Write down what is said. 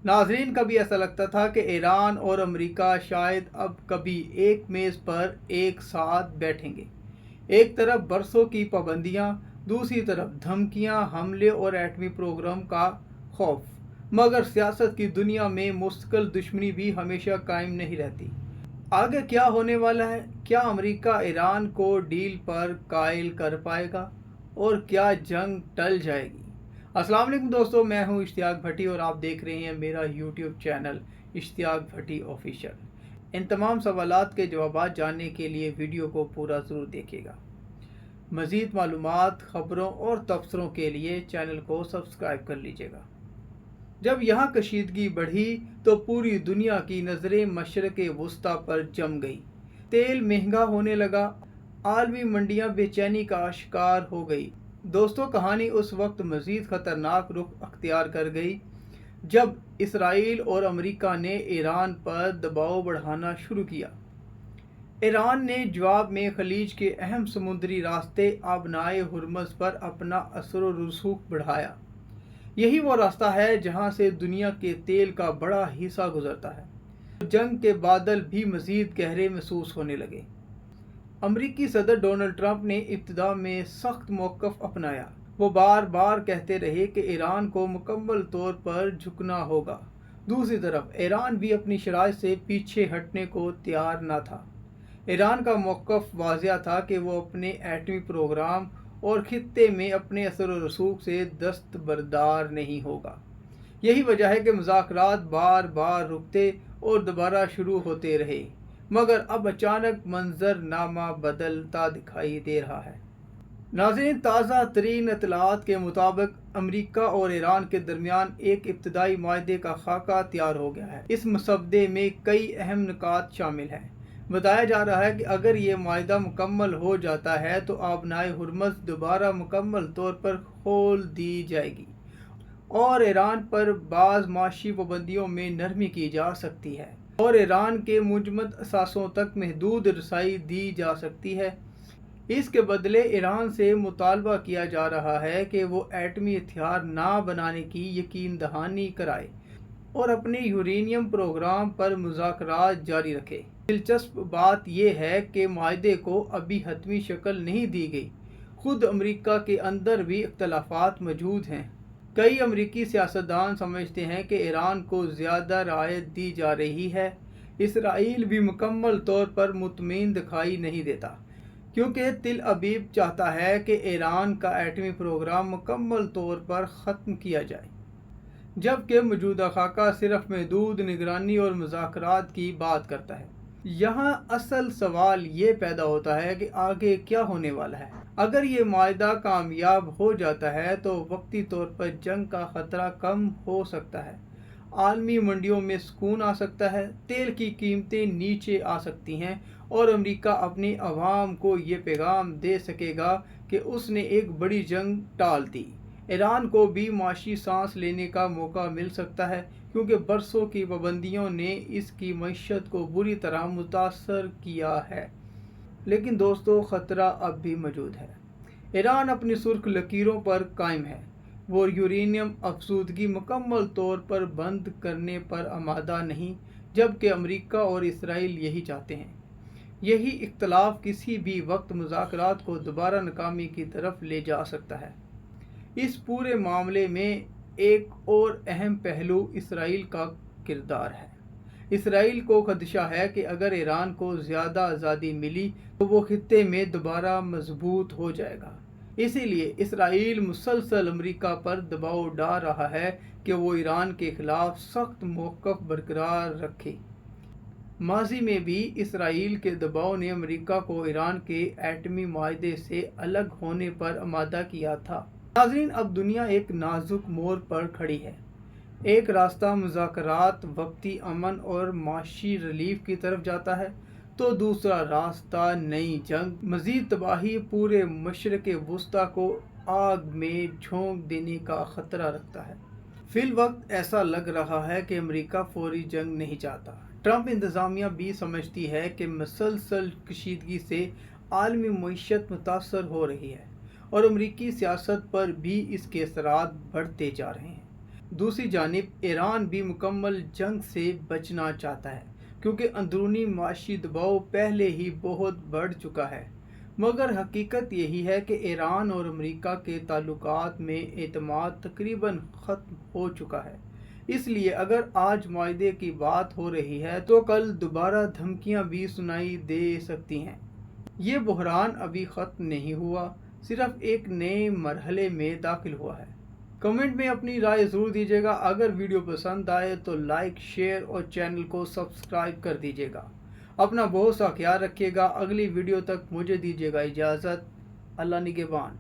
नाजरीन, कभी ऐसा लगता था कि ईरान और अमेरिका शायद अब कभी एक मेज़ पर एक साथ बैठेंगे। एक तरफ बरसों की पाबंदियां, दूसरी तरफ धमकियां, हमले और एटमी प्रोग्राम का खौफ। मगर सियासत की दुनिया में मुस्तकिल दुश्मनी भी हमेशा कायम नहीं रहती। आगे क्या होने वाला है? क्या अमेरिका ईरान को डील पर कायल कर पाएगा और क्या जंग टल जाएगी? अस्सलाम वालेकुम दोस्तों, मैं हूं इश्तियाक भट्टी और आप देख रहे हैं मेरा यूट्यूब चैनल इश्तियाक भट्टी ऑफिशियल। इन तमाम सवालात के जवाब जानने के लिए वीडियो को पूरा ज़रूर देखिएगा। मज़ीद मालूमात, ख़बरों और तबसरों के लिए चैनल को सब्सक्राइब कर लीजिएगा। जब यहाँ कशीदगी बढ़ी तो पूरी दुनिया की नज़रें मशरक़ वुस्ता पर जम गई। तेल महंगा होने लगा, आलमी मंडियाँ बेचैनी का शिकार हो गई। दोस्तों, कहानी उस वक्त मज़ीद ख़तरनाक रुख अख्तियार कर गई जब इसराइल और अमेरिका ने ईरान पर दबाव बढ़ाना शुरू किया। ईरान ने जवाब में खलीज के अहम समुद्री रास्ते आबनाए हुर्मुज़ पर अपना असर व रसूख बढ़ाया। यही वो रास्ता है जहां से दुनिया के तेल का बड़ा हिस्सा गुजरता है। जंग के बादल भी मज़ीद गहरे महसूस होने लगे। अमरीकी सदर डोनाल्ड ट्रंप ने इब्तिदा में सख्त मौक़िफ़ अपनाया। वो बार बार कहते रहे कि ईरान को मुकम्मल तौर पर झुकना होगा। दूसरी तरफ ईरान भी अपनी शराइत से पीछे हटने को तैयार न था। ईरान का मौक़िफ़ वाज़िह था कि वो अपने एटमी प्रोग्राम और खित्ते में अपने असर व रसूख से दस्तबरदार नहीं होगा। यही वजह है कि मुज़ाकरात बार बार रुकते और दोबारा शुरू होते रहे, मगर अब अचानक मंजरनामा बदलता दिखाई दे रहा है। नाज़रीन, ताज़ा तरीन इत्तलात के मुताबिक अमेरिका और ईरान के दरमियान एक इब्तदाई माहदे का खाका तैयार हो गया है। इस मसवदे में कई अहम नुकात शामिल हैं। बताया जा रहा है कि अगर ये माहदा मुकम्मल हो जाता है तो आबनाए हुर्मुज़ दोबारा मुकम्मल तौर पर खोल दी जाएगी और ईरान पर बाज़ माशी पाबंदियों में नरमी की जा सकती है और ईरान के मुजमद असासों तक महदूद रसाई दी जा सकती है। इसके बदले ईरान से मुतालबा किया जा रहा है कि वो एटमी हथियार ना बनाने की यकीन दहानी कराए और अपने यूरेनियम प्रोग्राम पर मुज़ाकरात जारी रखे। दिलचस्प बात यह है कि माहदे को अभी हतमी शक्ल नहीं दी गई। खुद अमेरिका के अंदर भी इख्तलाफात मौजूद हैं। कई अमेरिकी सियासतदान समझते हैं कि ईरान को ज़्यादा राहत दी जा रही है। इसराइल भी मुकम्मल तौर पर मुतमईन दिखाई नहीं देता, क्योंकि तिल अबीब चाहता है कि ईरान का एटमी प्रोग्राम मुकम्मल तौर पर ख़त्म किया जाए, जबकि मौजूदा खाका सिर्फ महदूद निगरानी और मुज़ाकरात की बात करता है। यहाँ असल सवाल ये पैदा होता है कि आगे क्या होने वाला है। अगर ये माहदा कामयाब हो जाता है तो वक्ती तौर पर जंग का ख़तरा कम हो सकता है, आलमी मंडियों में सुकून आ सकता है, तेल की कीमतें नीचे आ सकती हैं और अमेरिका अपनी आवाम को ये पैगाम दे सकेगा कि उसने एक बड़ी जंग टाल दी। ईरान को भी माशी सांस लेने का मौका मिल सकता है, क्योंकि बरसों की पाबंदियों ने इसकी मईशत को बुरी तरह मुतासर किया है। लेकिन दोस्तों, ख़तरा अब भी मौजूद है। ईरान अपनी सुर्ख लकीरों पर कायम है। वो यूरेनियम अफसूदगी मुकम्मल तौर पर बंद करने पर आमादा नहीं, जबकि अमेरिका और इसराइल यही चाहते हैं। यही इख्तलाफ किसी भी वक्त मुज़ाकरात को दोबारा नाकामी की तरफ ले जा सकता है। इस पूरे मामले में एक और अहम पहलू इसराइल का किरदार है। इसराइल को खदशा है कि अगर ईरान को ज़्यादा आज़ादी मिली तो वो खित्ते में दोबारा मजबूत हो जाएगा। इसीलिए इसराइल मुसलसल अमेरिका पर दबाव डाल रहा है कि वो ईरान के खिलाफ सख्त मौक़िफ़ बरकरार रखे। माजी में भी इसराइल के दबाव ने अमेरिका को ईरान के एटमी माहदे से अलग होने पर आमादा किया था। नाज़रीन, अब दुनिया एक नाजुक मोड़ पर खड़ी है। एक रास्ता मुज़ाकरात, वक्ती अमन और माशी रिलीफ की तरफ जाता है, तो दूसरा रास्ता नई जंग, मज़ीद तबाही, पूरे मशरक़ वुस्ता को आग में झोंक देने का ख़तरा रखता है। फिल वक्त ऐसा लग रहा है कि अमेरिका फौरी जंग नहीं चाहता। ट्रंप इंतज़ामिया भी समझती है कि मुसलसल कशीदगी से आलमी मईशत मुतासर हो रही है और अमेरिकी सियासत पर भी इसके असरात बढ़ते जा रहे हैं। दूसरी जानिब ईरान भी मुकम्मल जंग से बचना चाहता है, क्योंकि अंदरूनी माशी दबाव पहले ही बहुत बढ़ चुका है। मगर हकीकत यही है कि ईरान और अमेरिका के ताल्लुकात में एतमाद तकरीबन ख़त्म हो चुका है। इसलिए अगर आज मुआहदे की बात हो रही है तो कल दोबारा धमकियां भी सुनाई दे सकती हैं। ये बहरान अभी ख़त्म नहीं हुआ, सिर्फ एक नए मरहले में दाखिल हुआ है। कमेंट में अपनी राय ज़रूर दीजिएगा। अगर वीडियो पसंद आए तो लाइक, शेयर और चैनल को सब्सक्राइब कर दीजिएगा। अपना बहुत सा ख्याल रखिएगा। अगली वीडियो तक मुझे दीजिएगा इजाज़त। अल्लाह निगहबान।